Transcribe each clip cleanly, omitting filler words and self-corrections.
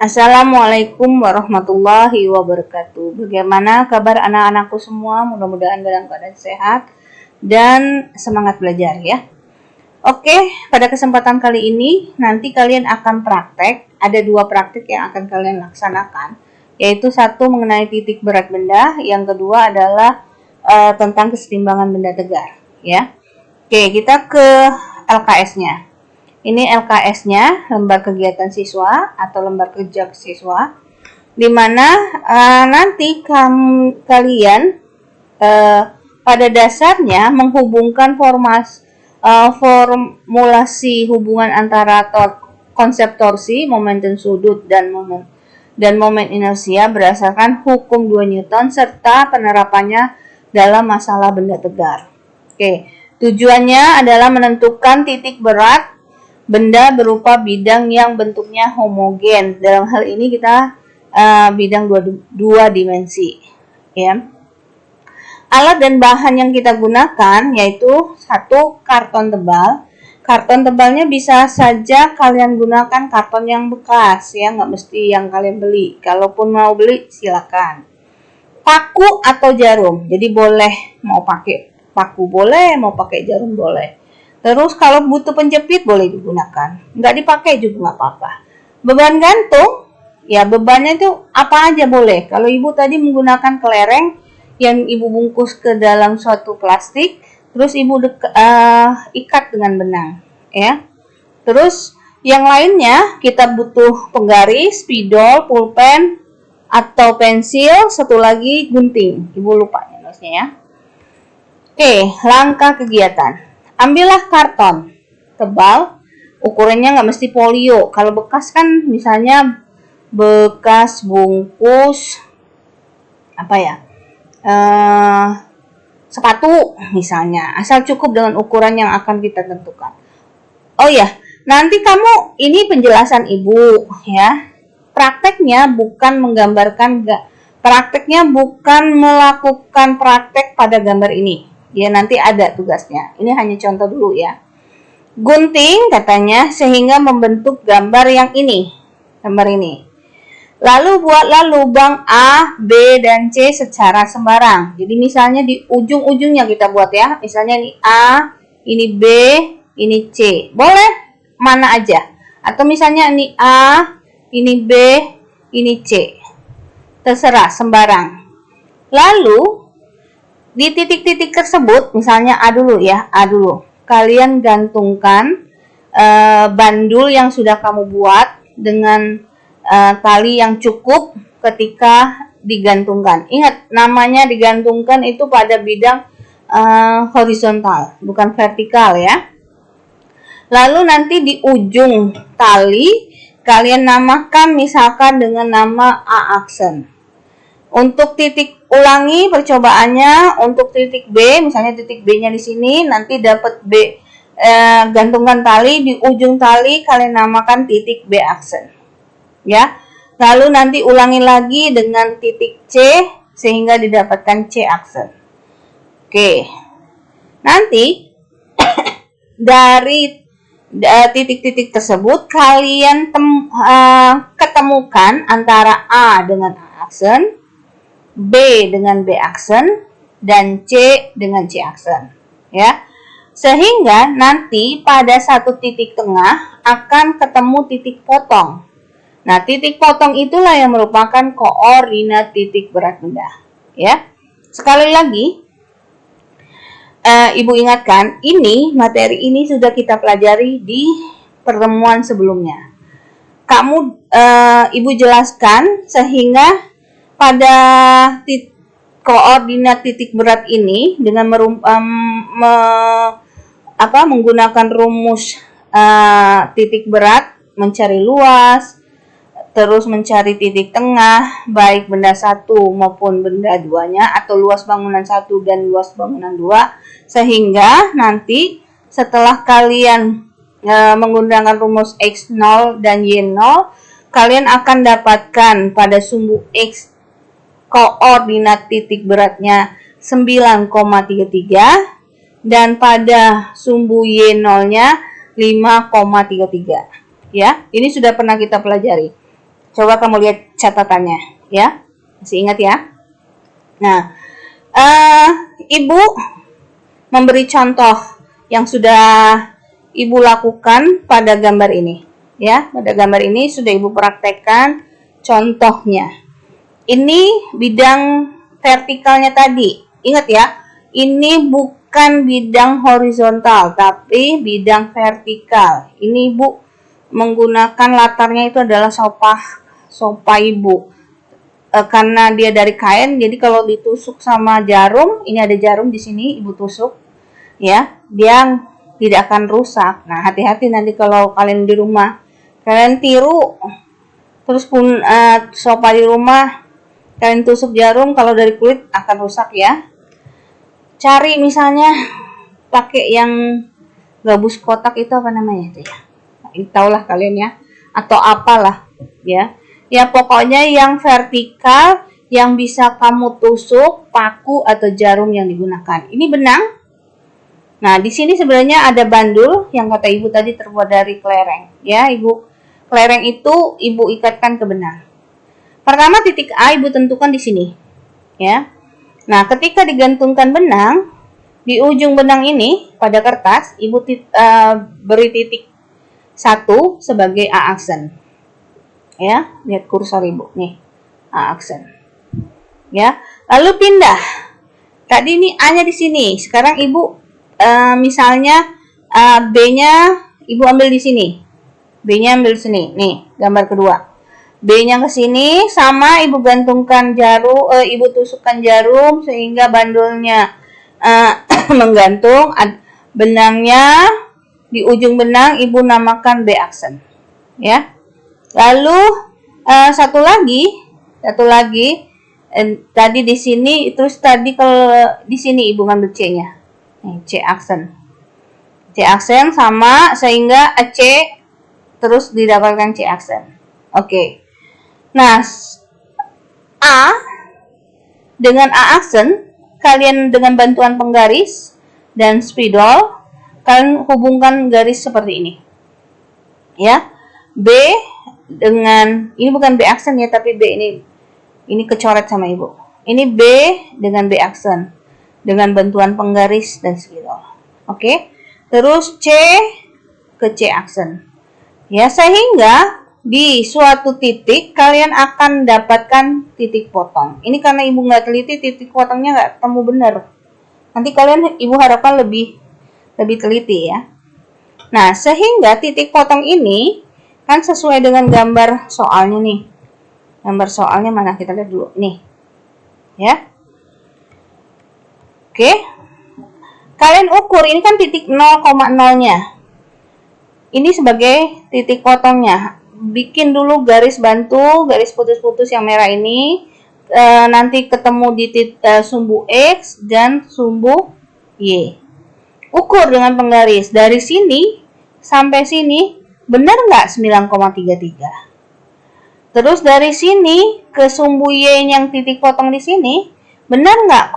Assalamualaikum warahmatullahi wabarakatuh. Bagaimana kabar anak-anakku semua? Mudah-mudahan dalam keadaan sehat dan semangat belajar ya. Oke, pada kesempatan kali ini nanti kalian akan praktek. Ada dua praktek yang akan kalian laksanakan, yaitu satu mengenai titik berat benda, yang kedua adalah tentang kesetimbangan benda tegar ya. Oke, kita ke LKS-nya. Ini LKS-nya, lembar kegiatan siswa atau lembar kerja siswa, di mana nanti kalian pada dasarnya menghubungkan formulasi hubungan antara konsep torsi, momen dan sudut, dan momen inersia berdasarkan hukum 2 Newton serta penerapannya dalam masalah benda tegar. Oke, tujuannya adalah menentukan titik berat benda berupa bidang yang bentuknya homogen. Dalam hal ini kita bidang dua dimensi ya. Alat dan bahan yang kita gunakan yaitu satu, karton tebal. Karton tebalnya bisa saja kalian gunakan karton yang bekas ya, nggak mesti yang kalian beli. Kalaupun mau beli silakan. Paku atau jarum, jadi boleh mau pakai paku boleh, mau pakai jarum boleh. Terus kalau butuh penjepit boleh digunakan, nggak dipakai juga nggak apa-apa. Beban gantung, ya bebannya itu apa aja boleh. Kalau ibu tadi menggunakan kelereng yang ibu bungkus ke dalam suatu plastik, terus ibu ikat dengan benang, ya. Terus yang lainnya kita butuh penggaris, spidol, pulpen atau pensil, satu lagi gunting. Ibu lupa nulisnya ya. Oke, langkah kegiatan. Ambillah karton tebal, ukurannya nggak mesti folio. Kalau bekas kan misalnya bekas bungkus apa ya, sepatu misalnya, asal cukup dengan ukuran yang akan kita tentukan. Oh ya, nanti kamu ini penjelasan ibu ya. Prakteknya bukan melakukan praktek pada gambar ini. Ya, nanti ada tugasnya. Ini hanya contoh dulu ya. Gunting katanya sehingga membentuk gambar yang ini. Gambar ini. Lalu buatlah lubang A, B, dan C secara sembarang. Jadi misalnya di ujung-ujungnya kita buat ya. Misalnya ini A, ini B, ini C. Boleh mana aja. Atau misalnya ini A, ini B, ini C. Terserah, sembarang. Lalu di titik-titik tersebut, misalnya A dulu ya, A dulu. Kalian gantungkan bandul yang sudah kamu buat dengan tali yang cukup ketika digantungkan. Ingat, namanya digantungkan itu pada bidang horizontal, bukan vertikal ya. Lalu nanti di ujung tali, kalian namakan misalkan dengan nama A aksen. Untuk titik ulangi percobaannya untuk titik B, misalnya titik B-nya di sini, nanti dapat B, gantungkan tali di ujung tali, kalian namakan titik B aksen. Ya. Lalu nanti ulangi lagi dengan titik C sehingga didapatkan C aksen. Oke. Nanti dari titik-titik tersebut kalian ketemukan antara A dengan A aksen, B dengan B aksen, dan C dengan C aksen ya. Sehingga nanti pada satu titik tengah akan ketemu titik potong. Nah, titik potong itulah yang merupakan koordinat titik berat benda ya. Sekali lagi ibu ingatkan, ini materi ini sudah kita pelajari di pertemuan sebelumnya. Ibu jelaskan sehingga pada koordinat titik berat ini dengan menggunakan rumus titik berat, mencari luas, terus mencari titik tengah, baik benda satu maupun benda duanya, atau luas bangunan satu dan luas bangunan dua, sehingga nanti setelah kalian menggunakan rumus X0 dan Y0, kalian akan dapatkan pada sumbu X koordinat titik beratnya 9,33 dan pada sumbu Y0-nya 5,33 ya. Ini sudah pernah kita pelajari. Coba kamu lihat catatannya, ya. Masih ingat ya? Nah, Ibu memberi contoh yang sudah Ibu lakukan pada gambar ini, ya. Pada gambar ini sudah Ibu praktekkan contohnya. Ini bidang vertikalnya tadi. Ingat ya, ini bukan bidang horizontal, tapi bidang vertikal. Ini Ibu menggunakan latarnya itu adalah sopa Ibu. Karena dia dari kain, jadi kalau ditusuk sama jarum, ini ada jarum di sini, Ibu tusuk, ya, dia tidak akan rusak. Nah, hati-hati nanti kalau kalian di rumah, kalian tiru, terus pun sopa di rumah, kalian tusuk jarum, kalau dari kulit akan rusak ya. Cari misalnya pakai yang gabus kotak itu apa namanya itu ya? Taulah kalian ya, atau apalah ya. Ya pokoknya yang vertikal yang bisa kamu tusuk, paku atau jarum yang digunakan. Ini benang. Nah, di sini sebenarnya ada bandul yang kata Ibu tadi terbuat dari kelereng, ya, Ibu. Kelereng itu Ibu ikatkan ke benang. Pertama titik A Ibu tentukan di sini, ya. Nah, ketika digantungkan benang di ujung benang ini pada kertas, Ibu beri titik 1 sebagai A aksen. Ya, lihat kursor Ibu nih, A aksen. Ya, lalu pindah. Tadi ini A-nya di sini. Sekarang Ibu misalnya B-nya Ibu ambil di sini. B-nya ambil di sini. Nih, gambar kedua. B-nya ke sini, sama Ibu gantungkan jarum, Ibu tusukkan jarum sehingga bandulnya menggantung. Benangnya di ujung benang Ibu namakan B aksen. Ya. Lalu satu lagi tadi di sini, terus tadi kalau di sini Ibu ngambil C-nya. C aksen. C aksen sama sehingga C terus didapatkan C aksen. Oke. Nah, A dengan A aksen, kalian dengan bantuan penggaris dan spidol, kalian hubungkan garis seperti ini. Ya. B dengan, ini bukan B aksen ya, tapi B ini kecoret sama Ibu. Ini B dengan B aksen dengan bantuan penggaris dan spidol. Oke. Terus C ke C aksen. Ya, sehingga di suatu titik kalian akan dapatkan titik potong. Ini karena Ibu nggak teliti, titik potongnya nggak ketemu benar. Nanti kalian Ibu harapkan lebih teliti ya. Nah, sehingga titik potong ini kan sesuai dengan gambar soalnya nih. Gambar soalnya mana, kita lihat dulu nih. Ya. Oke. Kalian ukur, ini kan titik 0,0-nya. Ini sebagai titik potongnya. Bikin dulu garis bantu, garis putus-putus yang merah ini. Nanti ketemu di sumbu X dan sumbu Y. Ukur dengan penggaris. Dari sini sampai sini, benar nggak 9,33? Terus dari sini ke sumbu Y yang titik potong di sini, benar nggak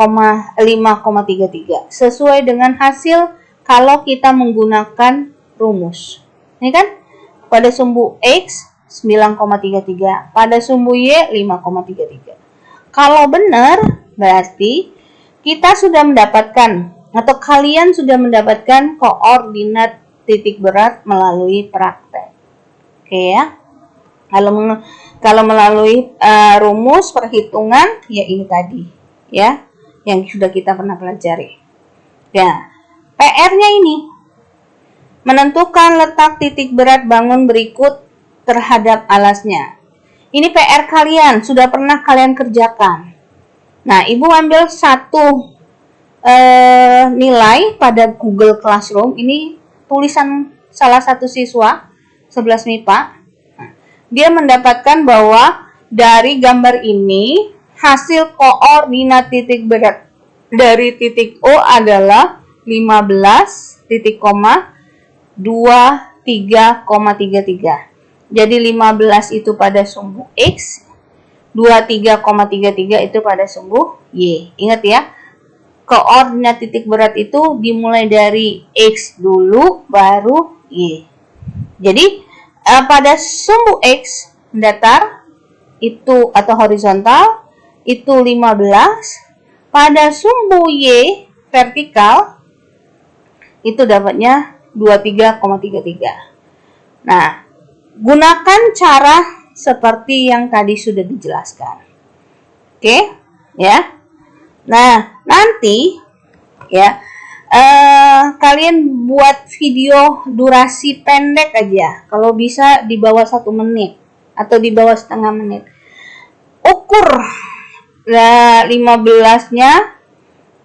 5,33? Sesuai dengan hasil kalau kita menggunakan rumus. Ini kan pada sumbu X 9,33, pada sumbu Y 5,33. Kalau benar, berarti kita sudah mendapatkan atau kalian sudah mendapatkan koordinat titik berat melalui praktek. Oke ya. Kalau melalui rumus perhitungan, ya ini tadi ya yang sudah kita pernah pelajari. Ya, PR-nya ini menentukan letak titik berat bangun berikut terhadap alasnya. Ini PR kalian, sudah pernah kalian kerjakan. Nah, Ibu ambil satu nilai pada Google Classroom. Ini tulisan salah satu siswa 11 MIPA. Dia mendapatkan bahwa dari gambar ini hasil koordinat titik berat dari titik O adalah 15,23,33. Jadi 15 itu pada sumbu X, 23,33 itu pada sumbu Y. Ingat ya, koordinat titik berat itu dimulai dari X dulu baru Y. Jadi pada sumbu X datar, itu atau horizontal itu 15, pada sumbu Y vertikal itu dapatnya 23,33. Nah, gunakan cara seperti yang tadi sudah dijelaskan. Oke, ya. Nah, nanti ya kalian buat video durasi pendek aja. Kalau bisa di bawah 1 menit atau di bawah setengah menit. Ukur 15-nya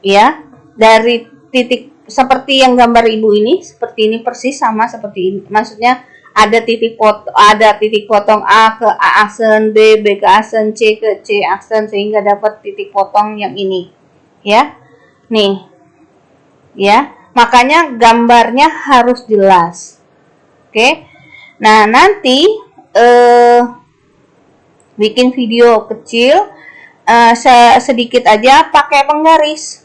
ya dari titik seperti yang gambar ibu ini, seperti ini persis sama seperti ini. Maksudnya ada titik potong A ke A aksen, B ke aksen, C ke C aksen sehingga dapat titik potong yang ini. Ya. Nih. Ya, makanya gambarnya harus jelas. Oke. Nah, nanti bikin video kecil sedikit aja pakai penggaris.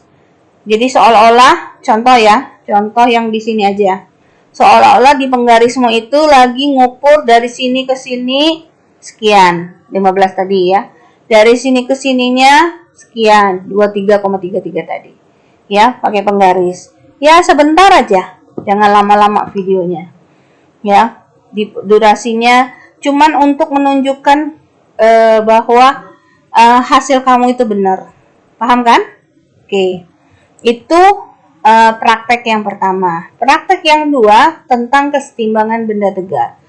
Jadi seolah-olah contoh yang di sini aja. Seolah-olah di penggarismu itu lagi ngukur dari sini ke sini sekian, 15 tadi ya. Dari sini ke sininya sekian, 23,33 tadi. Ya, pakai penggaris. Ya, sebentar aja. Jangan lama-lama videonya. Ya, durasinya cuman untuk menunjukkan bahwa hasil kamu itu benar. Paham kan? Oke. Itu praktek yang pertama. Praktek yang kedua tentang kesetimbangan benda tegak.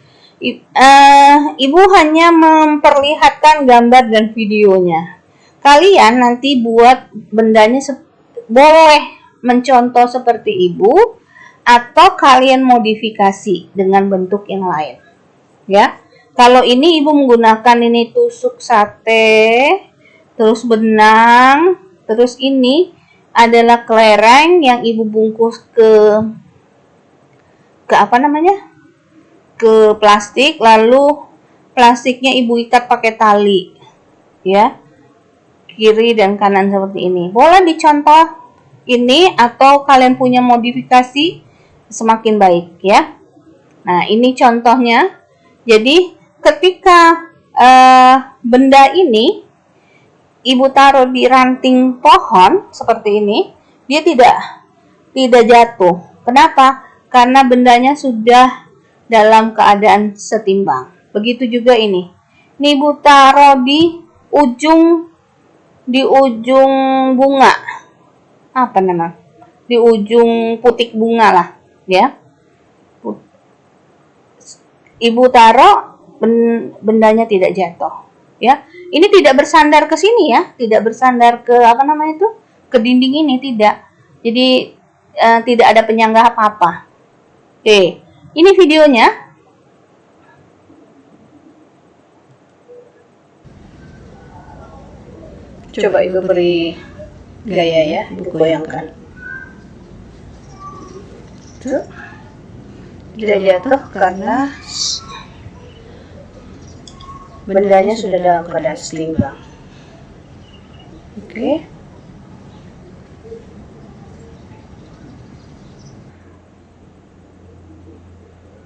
Ibu hanya memperlihatkan gambar dan videonya. Kalian nanti buat bendanya boleh mencontoh seperti ibu atau kalian modifikasi dengan bentuk yang lain. Ya. Kalau ini ibu menggunakan ini tusuk sate, terus benang, terus ini adalah kelereng yang ibu bungkus ke apa namanya? Ke plastik, lalu plastiknya ibu ikat pakai tali. Ya. Kiri dan kanan seperti ini. Boleh dicontoh ini atau kalian punya modifikasi semakin baik ya. Nah, ini contohnya. Jadi ketika benda ini ibu taruh di ranting pohon seperti ini, dia tidak jatuh. Kenapa? Karena bendanya sudah dalam keadaan setimbang. Begitu juga ini. Ini ibu taruh di ujung bunga. Apa namanya? Di ujung putik bunga lah, ya. Ibu taruh bendanya tidak jatuh, ya. Ini tidak bersandar ke sini ya, tidak bersandar ke apa namanya itu? Ke dinding ini tidak. Jadi tidak ada penyangga apa-apa. Oke, ini videonya. Coba ibu beri gaya ya, ibu goyangkan. Tuh. Tidak jatuh karena bendanya sudah dalam keadaan seimbang. Oke.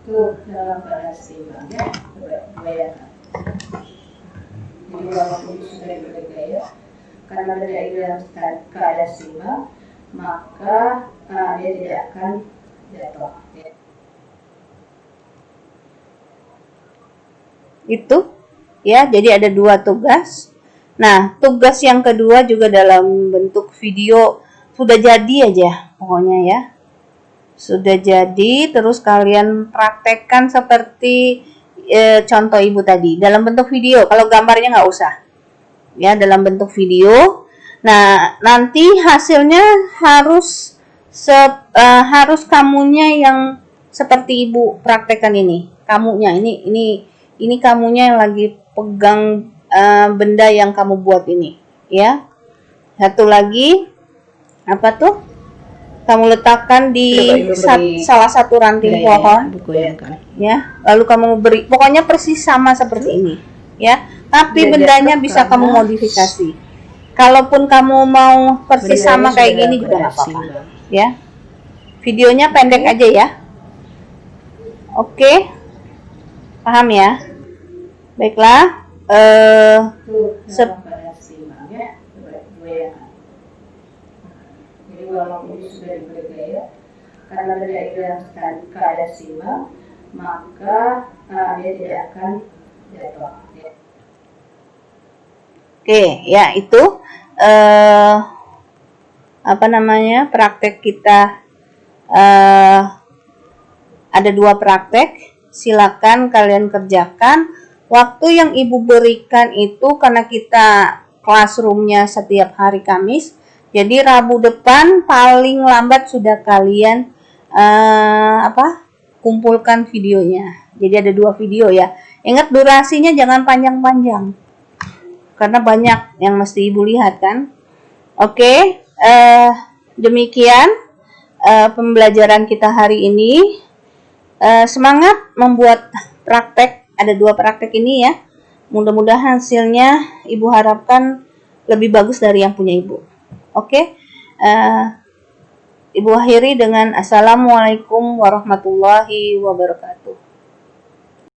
Tuh, dalam keadaan seimbang ya. Coba bayangkan. Jadi walaupun sudah bergaya, karena benda itu dalam keadaan seimbang, maka dia tidak akan jatuh. Itu ya, jadi ada 2 tugas. Nah, tugas yang kedua juga dalam bentuk video sudah jadi aja pokoknya ya. Sudah jadi, terus kalian praktekkan seperti contoh ibu tadi dalam bentuk video. Kalau gambarnya nggak usah ya, dalam bentuk video. Nah, nanti hasilnya harus kamunya yang seperti ibu praktekkan ini. Kamunya ini kamunya yang lagi pegang benda yang kamu buat ini, ya. Satu lagi, apa tuh? Kamu letakkan di salah satu ranting pohon, ya. Lalu kamu beri, pokoknya persis sama seperti ini, ya. Tapi bendanya bisa kamu modifikasi. Kalaupun kamu mau persis sama kayak gini juga nggak apa-apa, ya. Videonya pendek aja ya. Oke, paham ya? Baiklah, pada seimbang ya, goyangan. Jadi walaupun ini sudah diberi gaya, karena dalam keadaan seimbang, maka dia tidak akan jatuh. Oke, ya itu praktek kita. Ada 2 praktek, silakan kalian kerjakan. Waktu yang ibu berikan itu karena kita classroomnya setiap hari Kamis, jadi Rabu depan paling lambat sudah kalian kumpulkan videonya. Jadi ada 2 video ya. Ingat durasinya jangan panjang-panjang, karena banyak yang mesti ibu lihat kan. Oke, demikian pembelajaran kita hari ini. Semangat membuat praktek, ada 2 praktek ini ya. Mudah-mudahan hasilnya ibu harapkan lebih bagus dari yang punya ibu. Oke, ibu akhiri dengan Assalamualaikum warahmatullahi wabarakatuh.